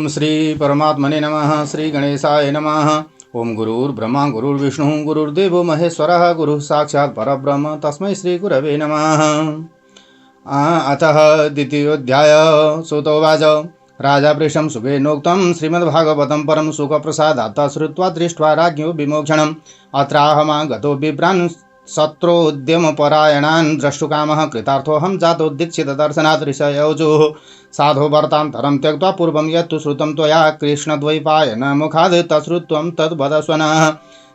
ओम श्री परमात्मने नमः। श्री गणेशाय नमः। ओम गुरुर्ब्रह्मा गुरुर्विष्णु गुरुर्देवो महेश्वरः गुरुः साक्षात् परब्रह्म तस्मै श्री गुरवे नमः। अतः द्वितीयोऽध्याय। सूतोवाच राजा पृष्ठं सुखेनोक्तं श्रीमद्भागवतं परं सुखप्रसादात् श्रुत्वा दृष्ट्वा राज्ञो विमोक्षणम् अत्राहमागतो बिभ्रान् शत्रोद्यमपरायणान् द्रष्टुकामः कृतार्थोऽहं जातो दीक्षितदर्शनात् ऋषयौजुः साधो वर्तान्तरं त्यक्त्वा पूर्वं यत्तु श्रुतं त्वया कृष्णद्वैपायन मुखाद् तच्छ्रुत्वं तद्वदस्वनः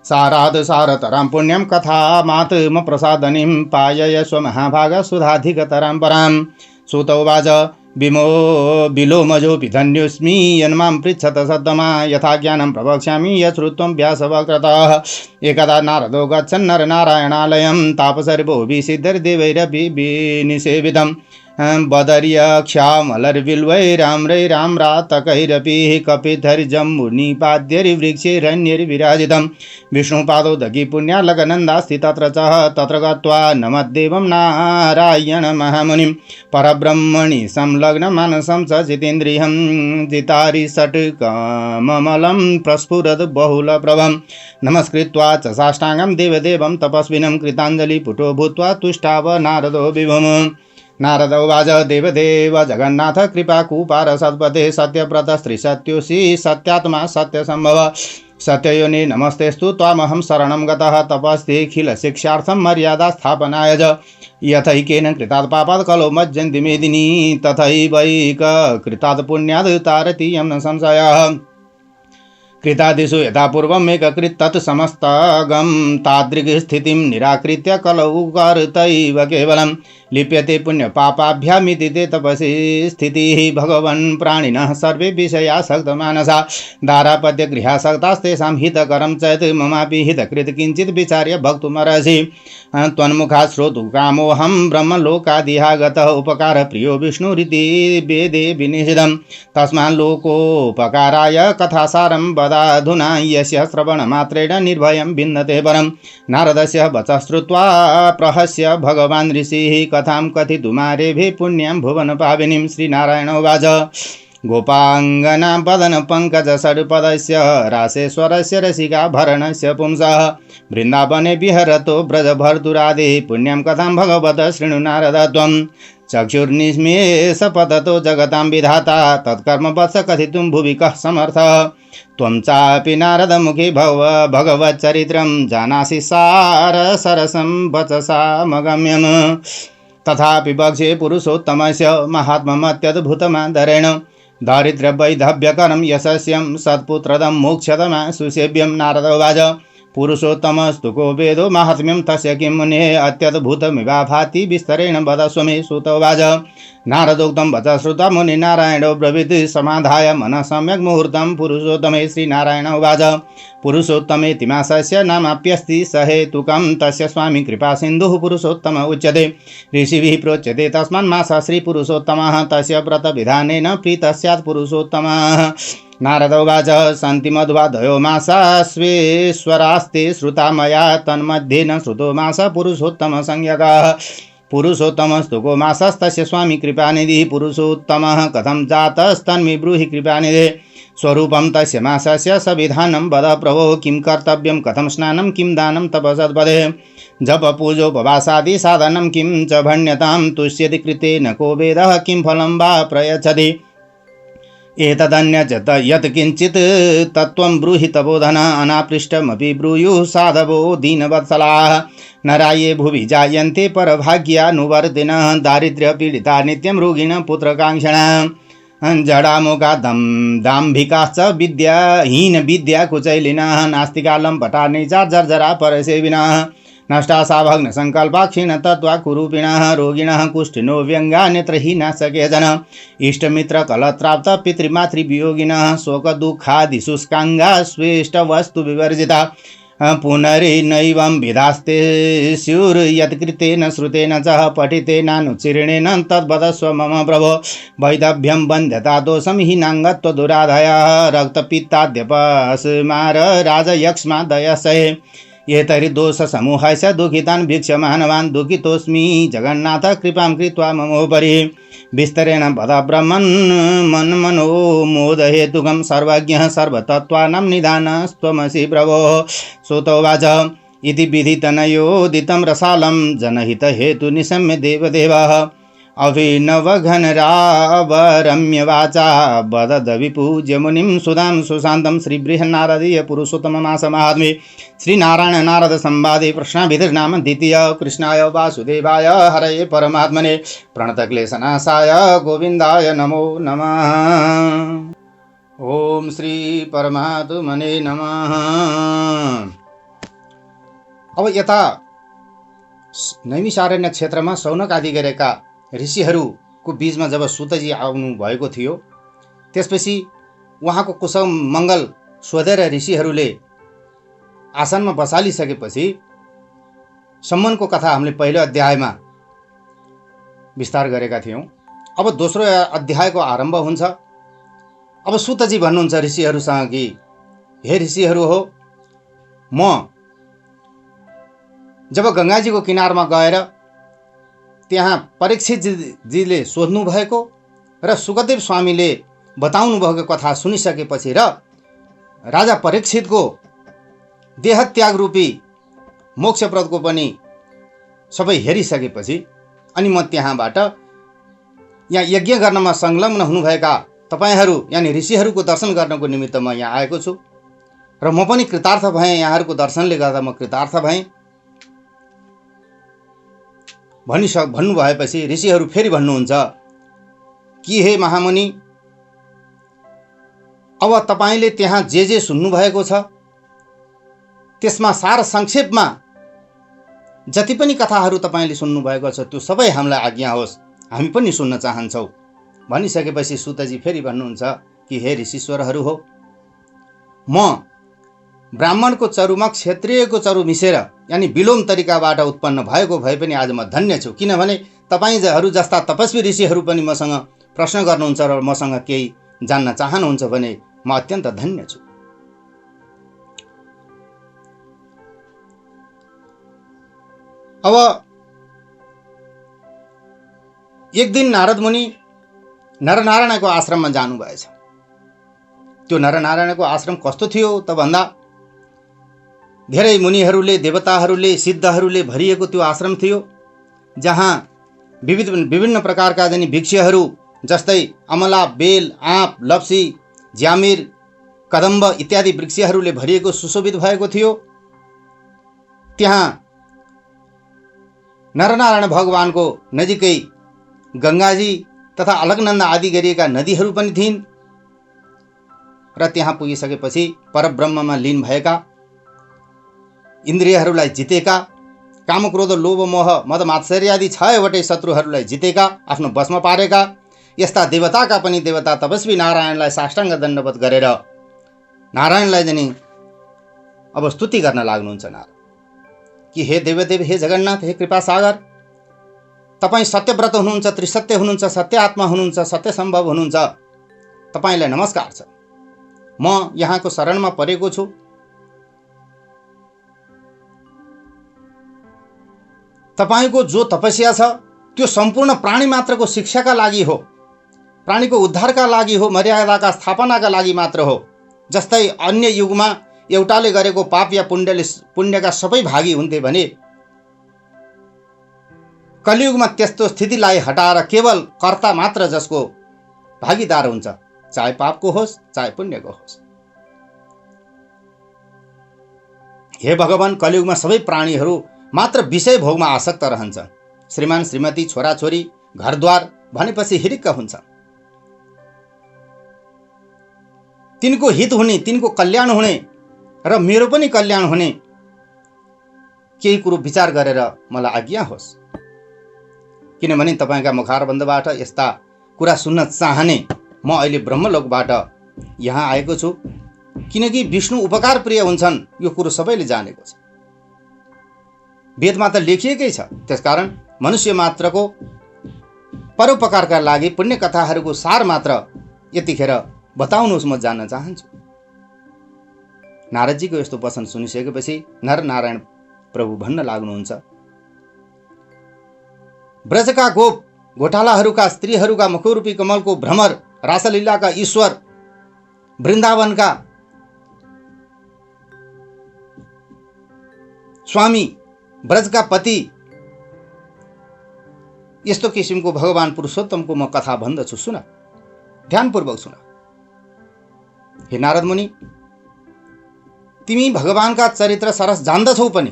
साराद् सारतरां पुण्यं कथामात्मप्रसादनीं पाययस्व महाभागः सुधाधिकतरां परां। सूत उवाच बिलोमजोऽपि धन्योऽस्मि यन्मां पृच्छत सद्मा यथा ज्ञानं प्रवक्ष्यामि यच्छ्रुत्वं व्यासवक्रतः। एकदा नारदो गच्छन् नरनारायणालयं तापसर्वोऽपि सिद्धैर्देवैरपि विनिसेवितं बदर्यक्षामलर्विल्वैराम्रैराम्रातकैरपि कपितैर्जम्बुनिपाद्यैर्वृक्षैरन्यैर्विराजितं विष्णुपादोदकी पुण्यालकनन्दास्ति तत्र च तत्र गत्वा नमद्देवं नारायणमहामुनिं परब्रह्मणि संलग्नमानसं स जितेन्द्रियं जितारिषट्कमलं प्रस्फुरद् बहुलप्रभं नमस्कृत्वा च साष्टाङ्गं देवदेवं तपस्विनं कृताञ्जलिपुटो भूत्वा तुष्टाव नारदो विभुम्। नारद उवाच देवदेव जगन्नाथ कृपाकुपार सद्पते सत्यव्रतस्त्रिसत्योऽसि सत्यात्मा सत्यसम्भव सत्ययोनि नमस्तेस्तु त्वामहं शरणं गतः तपस्तेऽखिलशिक्षार्थं मर्यादा स्थापनाय च यथैकेन कृतात् पापात् कलो मज्जन्ति मेदिनी तथैवैककृतात् पुण्यात् तारतीयं न संशयः। कृतादिषु यथा पूर्वमेककृत् तत् समस्तगं तादृक्स्थितिं निराकृत्य कलौ कर्तैव केवलं लिप्यते पुण्यपापाभ्यामिति ते तपसि स्थितिः भगवन् प्राणिनः सर्वे विषयासक्तमानसा दारापत्यगृहासक्तास्तेषां हितकरं चेत् ममापि हितकृत् किञ्चित् विचार्य भक्तुमर्हसि त्वन्मुखात् श्रोतुं कामोऽहं ब्रह्मलोकादिहागतः उपकारप्रियो विष्णुरिति वेदे विनिषिद्धं तस्मात् लोकोपकाराय कथासारं वदाधुना यस्य श्रवणमात्रेण निर्भयं भिन्नते परं। नारदस्य वचः श्रुत्वा प्रहस्य भगवान् ऋषिः कथां कथितुमारेभे पुण्यं भुवनपाविनीं। श्रीनारायण उवाच गोपाङ्गना पदन पंकज षड्पदस्य रासेश्वरस्य रसिकाभरणस्य पुंसः वृन्दावने विहरतो ब्रजभर्तुरादे पुण्यं कथां भगवत शृणु नारद त्वं चक्षुर्निस्मेष पततो जगतां विधाता तत्कर्म वत्स कथितुं भुवि कः समर्थः त्वं चापि नारद मुखे भगवच्चरित्रं जानासि सारसरसं वचसामगम्यम् तथापि वक्षे पुरुषोत्तमस्य महात्म्यमत्यद्भुतमादरेण दारिद्र्यवैधव्यकरं यशस्यं सत्पुत्रदं मोक्षदमा सुसेव्यं। नारद उवाच पुरुषोत्तमस्तु को वेदो माहात्म्यं तस्य किं मुने अत्यद्भुतमिवा भाति विस्तरेण वदस्व मे। सूत उवाच नारदोक्तं वचः श्रुत्वा मुनिनारायणो ब्रवीत् समाधाय मनः सम्यक् मुहूर्तं पुरुषोत्तमे। श्रीनारायण उवाच पुरुषोत्तमेति मासस्य नामाप्यस्ति सहेतुकं तस्य स्वामी कृपासिन्धुः पुरुषोत्तम उच्यते ऋषिभिः प्रोच्यते तस्मान् मासः श्रीपुरुषोत्तमः तस्य व्रतविधानेन प्रीतः स्यात् पुरुषोत्तमः। नारद उवाच सन्ति मध्वादयो मासा स्वेश्वरास्ते श्रुता मया तन्मध्ये न श्रुतो मासः पुरुषोत्तम संज्ञकः पुरुषोत्तमस्तु को मासस्तस्य स्वामी कृपानिधिः पुरुषोत्तमः कथं जातस्तन्मे ब्रूहि कृपानिधे स्वरूपं तस्य मासस्य सविधानं वद प्रभो किं कर्तव्यं कथं स्नानं किं दानं तपसद्पदे जप पूजोपवासादि साधनं किं च भण्यतां तुष्यति कृतेन को वेदः किं फलं वा प्रयच्छति एतदन्यच यत् किञ्चित् तत्त्वं ब्रूहि तपोधन अनापृष्टमपि ब्रूयुः साधवो दीनवत्सलाः नरा ये भुवि जायन्ते परभाग्यानुवर्तिनः दारिद्र्यपीडिता नित्यं रोगिणः पुत्रकाङ्क्षिणः जडामुखा दाम्भिकाश्च विद्याहीन विद्याकुचैलिनः नास्तिका लम्पटा नीचा जर्जरा परसेविनः नष्टा साभग्न संकल्पा क्षीण तत्वा कुरूपिणः रोगिणः कुष्ठिनो व्यंगा नेत्रहीना सकेजन इष्टमित्र कलत्राप्त पितृमातृवियोगिनः शोक दुःखादि शुष्कांगा स्वेष्ट वस्तु विवर्जिता पुनरेनैवं विधास्ते स्युर्यत्कृतेन श्रुतेन च पठितेनानुचीर्णेन तद्वदस्व मम प्रभो वैधव्यं बन्ध्यता दोषं हीनाङ्गत्व दुराधयः रक्तपित्ताद्यपस्मार राजयक्ष्मादयसहे एतरि दोष समूहस्य दुःखितान् वीक्ष्यमानवान् दुःखितोऽस्मि जगन्नाथ कृपां कृत्वा ममोपरि विस्तरेण वद ब्रह्मन् मन्मनो मोदहेतुकं सर्वज्ञः सर्वतत्त्वानां निधानस्त्वमसि प्रभो। श्रुतोवाच इति विधितनयोदितं रसालं जनहितहेतुनिशम्य देवदेवः अभिनवघनरावरम्य वाचा वददविपूज्य मुनिं सुधां सुशान्तं श्रीबृहन्नारदीय पुरुषोत्तममासमाहात्म्ये श्रीनारायण नारद संवादे प्रश्नाभिधिर्नाम द्वितीय। कृष्णाय वासुदेवाय हरये परमात्मने प्रणतक्लेशनाशाय गोविन्दाय नमो नमः। ओम श्री परमात्मने नमः। अब यता नैमिषारण्य क्षेत्रमा शौनक आदि गरेका ऋषिहरूको बीचमा जब सुतजी आउनु भएको थियो, त्यसपछि उहाँको कुशल मङ्गल सोधेर ऋषिहरूले आसनमा बसालिसकेपछि सम्मनको कथा हामीले पहिलो अध्यायमा विस्तार गरेका थियौँ। अब दोस्रो अध्यायको आरम्भ हुन्छ। अब सुतजी भन्नुहुन्छ ऋषिहरूसँग कि हे ऋषिहरू हो, म जब गङ्गाजीको किनारमा गएर त्यहाँ परीक्षितजीले सोध्नु भएको र सुखदेव स्वामीले बताउनु भएको कथा सुनिसकेपछि र राजा परीक्षितको देहत्याग रूपी मोक्षप्रदको पनि सबै हेरिसकेपछि अनि म त्यहाँबाट यहाँ यज्ञ गर्नमा संलग्न हुनुभएका तपाईहरू यानि ऋषिहरूको दर्शन गर्नको निमित्त म यहाँ आएको छु र म पनि कृतार्थ भएँ। यहाँहरूको दर्शनले गर्दा म कृतार्थ भएँ भन्नु भएपछि ऋषिहरू फेरि भन्नुहुन्छ कि हे महामुनि, अब तपाईले त्यहाँ जे सुन्नुभएको छ त्यसमा सार संक्षेपमा जति पनि कथाहरू तपाईले सुन्नुभएको छ त्यो सबै हामीलाई आज्ञा होस्, हामी पनि सुन्न चाहन्छौँ भनिसकेपछि सुतजी फेरि भन्नुहुन्छ कि हे ऋषिश्वरहरू हो, म ब्राह्मणको चरुमा क्षत्रियको चरु मिसेर यानि विलोम तरिकाबाट उत्पन्न भएको भए पनि आज म धन्य छु, किनभने तपाईहरू जस्ता तपस्वी ऋषिहरू पनि मसँग प्रश्न गर्नुहुन्छ र मसँग केही जान्न चाहनुहुन्छ भने म अत्यन्त धन्य छु। अब एक दिन नारद मुनि नरनारायणको आश्रममा जानुभएछ। त्यो नरनारायणको आश्रम कस्तो थियो त भन्दा धेरै मुनिहरूले देवताहरूले सिद्धहरूले भरिएको त्यो आश्रम थियो, जहाँ विभिन्न प्रकारका जानी वृक्षहरू जस्तै अमला, बेल, आँप, लप्सी, ज्यामिर, कदम्ब इत्यादि वृक्षहरूले भरिएको सुशोभित भएको थियो। त्यहाँ नरनारायण भगवानको नजिकै गङ्गाजी तथा अलकनन्दा आदि गरिएका नदीहरू पनि थिइन् र त्यहाँ पुगिसकेपछि परब्रह्ममा लीन भएका, इन्द्रियहरूलाई जितेका, कामक्रोध लोभ मोह मद मात्सर्य आदि 6वटै शत्रुहरूलाई जितेका, आफ्नो वशमा पारेका यस्ता देवताका पनि देवता तपस्वी नारायणलाई साष्टाङ्ग दण्डवत गरेर नारायणलाई जनी अब स्तुति गर्न लाग्नुहुन्छ नारद कि हे देवदेव, हे जगन्नाथ, हे कृपा सागर, तपाईँ सत्यव्रत हुनुहुन्छ, त्रिसत्य हुनुहुन्छ, सत्य आत्मा हुनुहुन्छ, सत्य सम्भव हुनुहुन्छ, तपाईलाई नमस्कार छ। म यहाँको शरणमा परेको छु। तपाईको जो तपस्या छ त्यो सम्पूर्ण प्राणी मात्रको शिक्षाका लागि हो, प्राणीको उद्धारका लागि हो, मर्यादाका स्थापनाका लागि मात्र हो। जस्तै अन्य युगमा एउटाले गरेको पाप या पुण्यका सबै भागी हुन्थे भने कलियुगमा त्यस्तो स्थितिलाई हटाएर केवल कर्ता मात्र जसको भागीदार हुन्छ, चाहे पापको होस् चाहे पुण्यको होस्। हे भगवान, कलियुगमा सबै प्राणीहरू मात्र विषय भोगमा आसक्त रहन्छन्। श्रीमान श्रीमती, छोराछोरी, घरद्वार भनेपछि हिरिक्क हुन्छ। तिनको हित हुने, तिनको कल्याण हुने र मेरो पनि कल्याण हुने केही कुरो विचार गरेर मलाई आज्ञा होस्, किनभने तपाईका मुखारबन्धबाट यस्ता कुरा सुन्न चाहने म अहिले ब्रह्मलोकबाट यहाँ आएको छु। किनकि विष्णु उपकार प्रिय हुन्छन्, यो कुरो सबैले जानेको छ, वेदमा त लेखिएकै छ। त्यसकारण मनुष्य मात्रको परोपकारका लागि पुण्य कथाहरूको सार मात्र यतिखेर बताउनुहोस्, म जान्न चाहन्छु। नारदजीको यस्तो वचन सुनिसकेपछि नरनारायण प्रभु भन्न लाग्नुहुन्छ, ब्रजका गोप घोटालाहरूका स्त्रीहरूका मुखरूपी कमलको भ्रमर, रासलीलाका ईश्वर, वृन्दावनका स्वामी, ब्रजका पति, यस्तो किसिमको भगवान पुरुषोत्तमको म कथा भन्दछु, सुन, ध्यानपूर्वक सुन। हे नारद मुनि, तिमी भगवानका चरित्र सरस जान्दछौ पनि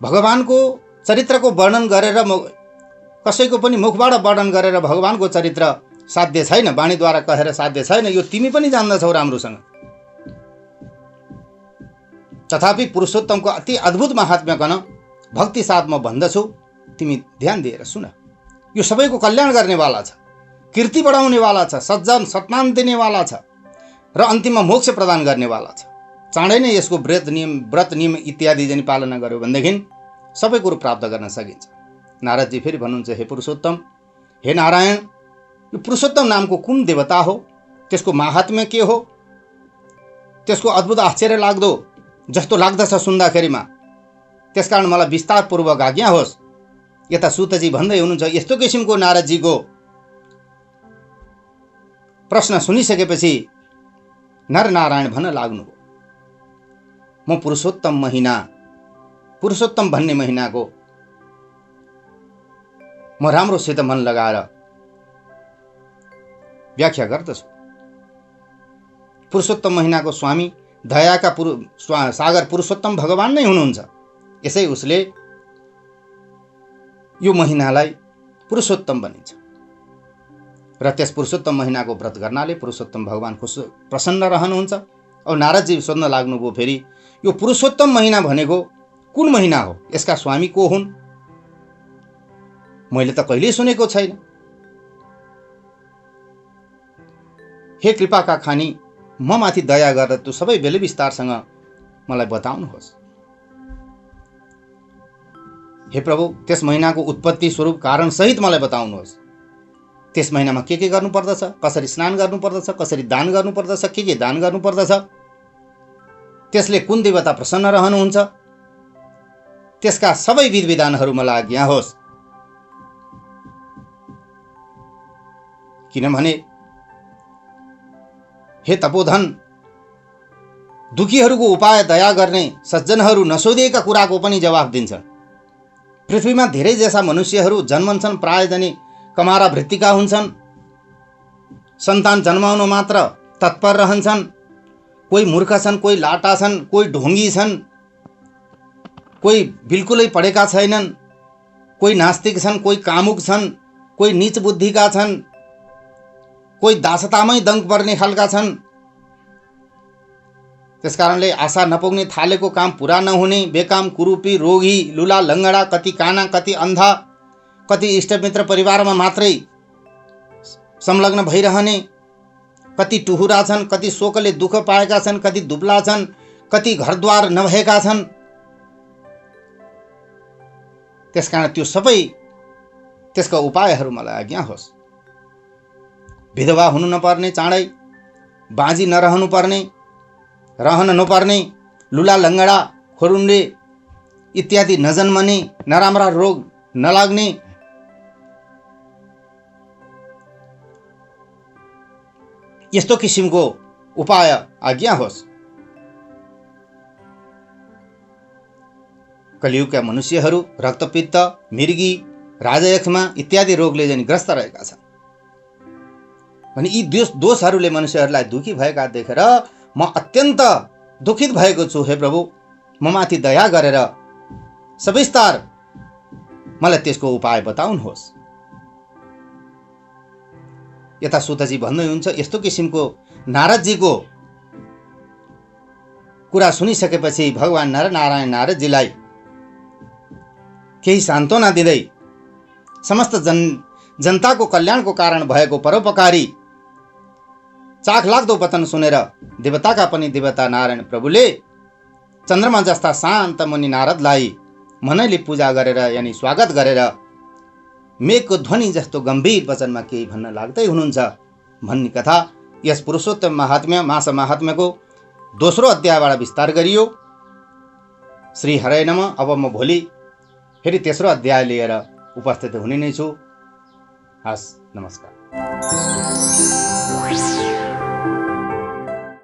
भगवानको चरित्रको वर्णन गरेर कसैको पनि मुखबाट वर्णन गरेर भगवानको चरित्र साध्य छैन, वाणीद्वारा कहेर साध्य छैन, यो तिमी पनि जान्दछौ राम्रोसँग। तथापि पुरुषोत्तमको अति अद्भुत महात्म्यकन भक्ति साथ म भन्दछु, तिमी ध्यान दिएर सुन। यो सबैको कल्याण गर्नेवाला छ, कीर्ति बढाउनेवाला छ, सज्जन सत्मान दिनेवाला छ र अन्तिममा मोक्ष प्रदान गर्नेवाला छ। चाँडै नै यसको व्रत नियम इत्यादि जनि पालना गर्यो भनेदेखि सबै कुरो प्राप्त गर्न सकिन्छ। नारदजी फेरि भन्नुहुन्छ, हे पुरुषोत्तम, हे नारायण, यो पुरुषोत्तम नामको कुन देवता हो, त्यसको माहात्म्य के हो, त्यसको अद्भुत आश्चर्य लाग्दो जस्तो लाग्दछ सुन्दाखेरिमा, त्यसकारण मलाई विस्तारपूर्वक आज्ञा होस्। यता सुतजी भन्दै हुनुहुन्छ, यस्तो किसिमको नारदजीको प्रश्न सुनिसकेपछि नरनारायण भन्न लाग्नुभयो, म पुरुषोत्तम भन्ने महिनाको म राम्रोसित मन लगाएर व्याख्या गर्दछु। पुरुषोत्तम महिनाको स्वामी दयाका सागर पुरुषोत्तम भगवान नै हुनुहुन्छ। यसै उसले यो महिनालाई पुरुषोत्तम भनिन्छ र त्यस पुरुषोत्तम महिनाको व्रत गर्नाले पुरुषोत्तम भगवान प्रसन्न रहनुहुन्छ। अब नारदजी सोध्न लाग्नुभयो फेरि, यो पुरुषोत्तम महिना भनेको कुन महिना हो, यसका स्वामी को हुन्? मैले त कहिल्यै सुनेको छैन। हे कृपाका खानी, म माथि दया गरेर त्यो सबै बेले विस्तारसँग मलाई बताउनुहोस्। हे प्रभु, त्यस महिनाको उत्पत्ति स्वरूप कारण सहित मलाई बताउनुहोस्। त्यस महिनामा के गर्नुपर्दछ, कसरी स्नान गर्नुपर्दछ, कसरी दान गर्नुपर्दछ, के दान गर्नुपर्दछ, त्यसले कुन देवता प्रसन्न रहनुहुन्छ, त्यसका सबै विधिविधानहरू मलाई आज्ञा होस्। किनभने हे तपोधन, दुखीहरूको उपाय दया गर्ने सज्जनहरू नसोधिएका कुराको पनि जवाफ दिन्छन्। पृथ्वीमा धेरै जसा मनुष्यहरू जन्मन्छन्, प्राय जनी कमारा वृत्तिका हुन्छन्, सन्तान जन्माउन मात्र तत्पर रहन्छन्। कोही मूर्ख छन्, कोही लाटा छन्, कोही ढोंगी छन्, कोही बिल्कुलै पढेका छैनन्, कोही नास्तिक छन्, कोही कामुक छन्, कोही नीच बुद्धिका छन्, कोही दासतामै दङ्ग पर्ने खालका छन्। त्यसकारणले आशा नपुग्ने, थालेको काम पूरा नहुने, बेकाम, कुरूपी, रोगी, लुला लङ्गडा, कति काना, कति अन्धा, कति इष्टमित्र परिवारमा मात्रै संलग्न भइरहने, कति टुहुरा छन्, कति शोकले दुःख पाएका छन्, कति दुब्ला छन्, कति घरद्वार नभएका छन्। त्यसकारण त्यो सबै त्यसका उपायहरू मलाई आज्ञा होस्। विधवा हुनु नपर्ने, चाँडै बाँझी नरहनु पर्ने, रहन नपर्ने, लुला लङ्गडा, खोरुन्डे इत्यादि नजन्मने, नराम्रा रोग नलाग्ने, यस्तो किसिमको उपाय आज्ञा होस्। कलियुगका मनुष्यहरू रक्तपित्त, मिर्गी, राजयक्ष्मा इत्यादि रोगले जनि ग्रस्त रहेका छन् भने यी दोषहरूले मनुष्यहरूलाई दुखी भएका देखेर म अत्यन्त दुखित भएको छु। हे प्रभु, म माथि दया गरेर सविस्तार मलाई त्यसको उपाय बताउनुहोस्। यता सुतजी भन्दै हुन्छ, यस्तो किसिमको नारदजीको कुरा सुनिसकेपछि भगवान नरनारायण नारदजीलाई केही सान्त्वना दिँदै समस्त जनताको कल्याणको कारण भएको परोपकारी चाखलाग्दो वचन सुनेर देवताका पनि देवता नारायण प्रभुले चन्द्रमा जस्ता शान्त मुनि नारदलाई मनैले पूजा गरेर यानी स्वागत गरेर मेघको ध्वनि जस्तो गम्भीर वचनमा केही भन्न लाग्दै हुनुहुन्छ भन्ने कथा यस पुरुषोत्तम महात्म्य मास महात्म्यको दोस्रो अध्यायबाट विस्तार गरियो। श्री हरै नमः। अब म भोलि फेरि तेस्रो अध्याय लिएर उपस्थित हुने नै छु। हस्, नमस्कार।